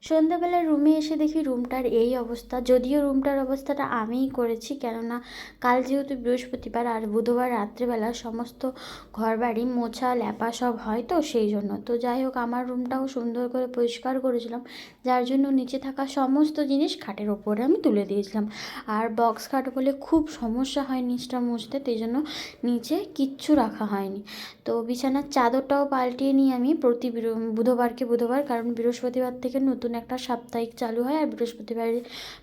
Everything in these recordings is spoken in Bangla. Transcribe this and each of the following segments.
সন্ধ্যাবেলা রুমে এসে দেখি রুমটার এই অবস্থা। যদিও রুমটার অবস্থাটা আমিই করেছি, কেননা কাল যেহেতু বৃহস্পতিবার আর বুধবার রাত্রেবেলা সমস্ত ঘরবাড়ি মোছা ল্যাপা সব হয়, তো সেই জন্য। তো যাই হোক, আমার রুমটাও সুন্দর করে পরিষ্কার করেছিলাম, যার জন্য নিচে থাকা সমস্ত জিনিস খাটের ওপরে আমি তুলে দিয়েছিলাম। আর বক্স খাট বলে খুব সমস্যা হয় নিচটা মুছতে, সেই জন্য নিচে কিচ্ছু রাখা হয়নি। তো বিছানার চাদরটাও পাল্টিয়ে নিই আমি প্রতি বুধবার, কারণ বৃহস্পতিবার থেকে নতুন একটা সাপ্তাহিক চালু হয়, আর বৃহস্পতিবার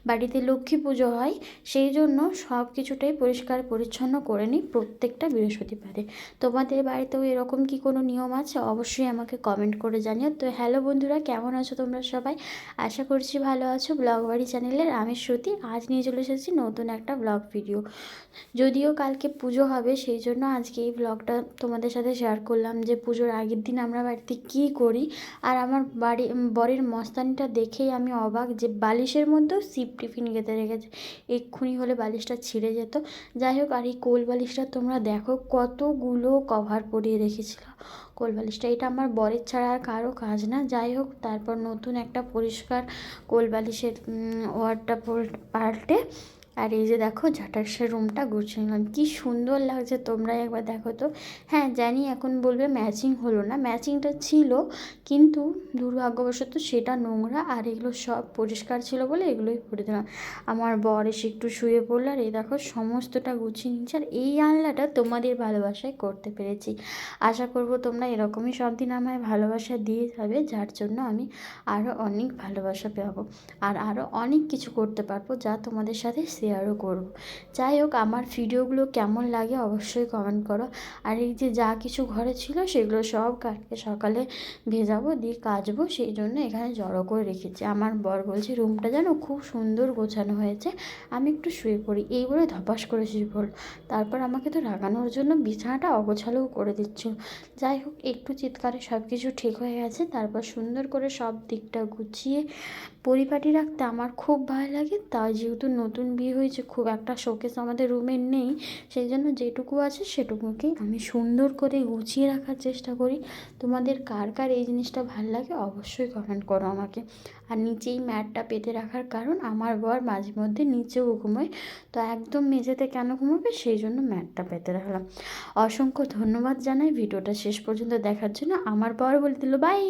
বাড়িতে লক্ষ্মী পুজো হয়, সেই জন্য সব কিছুটাই পরিষ্কার পরিচ্ছন্ন করে নিই প্রত্যেকটা বৃহস্পতিবারে। তোমাদের বাড়িতেও এরকম কি কোনো নিয়ম আছে? অবশ্যই আমাকে কমেন্ট করে জানিও। তো হ্যালো বন্ধুরা, কেমন আছো তোমরা সবাই? আশা করছি ভালো আছো। ব্লগ বাড়ি চ্যানেলের আমি শ্রুতি আজ নিয়ে চলে এসেছি নতুন একটা ব্লগ ভিডিও। যদিও কালকে পুজো হবে, সেই জন্য আজকে এই ব্লগটা তোমাদের সাথে শেয়ার করলাম যে পুজোর আগের দিন আমরা বাড়িতে কী করি। আর আমার বরের মস্তানিটা দেখেই আমি অবাক, যে বালিশের মধ্যেও সিপ টিফিন গেঁথে রেখেছে। এক্ষুনি হলে বালিশটা ছিঁড়ে যেত। যাই হোক, আর এই কোল বালিশটা তোমরা দেখো কতগুলো কভার পরিয়ে রেখেছিল কোল বালিশটা। এটা আমার বরের ছাড়া আর কারো কাজ না। যাই হোক, তারপর নতুন একটা পরিষ্কার কোল বালিশের ওয়ারটা পাল্টে, আর এই যে দেখো ঝাটাসের রুমটা গুছিয়ে নিলাম। কী সুন্দর লাগছে, তোমরাই একবার দেখো তো। হ্যাঁ জানি এখন বলবে ম্যাচিং হলো না, ম্যাচিংটা ছিল, কিন্তু দুর্ভাগ্যবশত সেটা নোংরা, আর এগুলো সব পরিষ্কার ছিল বলে এগুলোই পরে দিলাম। আমার বর এসে একটু শুয়ে পড়লো, আর এই দেখো সমস্তটা গুছিয়ে নিচ্ছে। আর এই আনলাটা তোমাদের ভালোবাসায় করতে পেরেছি। আশা করব তোমরা এরকমই সব দিন আমায় ভালোবাসা দিয়ে যাবে, যার জন্য আমি আরও অনেক ভালোবাসা পাবো, আর আরও অনেক কিছু করতে পারবো যা তোমাদের সাথে শেয়ারও করব। যাই হোক, আমার ভিডিওগুলো কেমন লাগে অবশ্যই কমেন্ট করো। আর এই যে যা কিছু ঘরে ছিল সেগুলো সব কালকে সকালে ভেজাবো, দিয়ে কাচবো, সেই জন্য এখানে জড়ো করে রেখেছি। আমার বর বলছে রুমটা যেন খুব সুন্দর গোছানো হয়েছে, আমি একটু শুয়ে পড়ি, এই বলে ধপাস করে শুয়ে পড়ল। তারপর আমাকে তো রাগানোর জন্য বিছানাটা অগোছালোও করে দিচ্ছিল। যাই হোক, একটু চিৎকারে সব কিছু ঠিক হয়ে গেছে। তারপর সুন্দর করে সব দিকটা গুছিয়ে পরিপাটি রাখতে আমার খুব ভালো লাগে। তাই যেহেতু নতুন বিয়ে হয়েছে, খুব একটা শোকেস আমাদের রুমে নেই, সেই জন্য যেটুকু আছে সেটুকুকেই আমি সুন্দর করে গুছিয়ে রাখার চেষ্টা করি। তোমাদের কার কার এই জিনিসটা ভালো লাগে অবশ্যই কমেন্ট করো আমাকে। আর নিচেই ম্যাটটা পেতে রাখার কারণ আমার বর মাঝে মধ্যে নিচেও ঘুমোয়, তো একদম মেঝেতে কেন ঘুমোবে, সেই জন্য ম্যাটটা পেতে রাখলাম। অসংখ্য ধন্যবাদ জানাই ভিডিওটা শেষ পর্যন্ত দেখার জন্য। আমার বর বলে দিল বাই।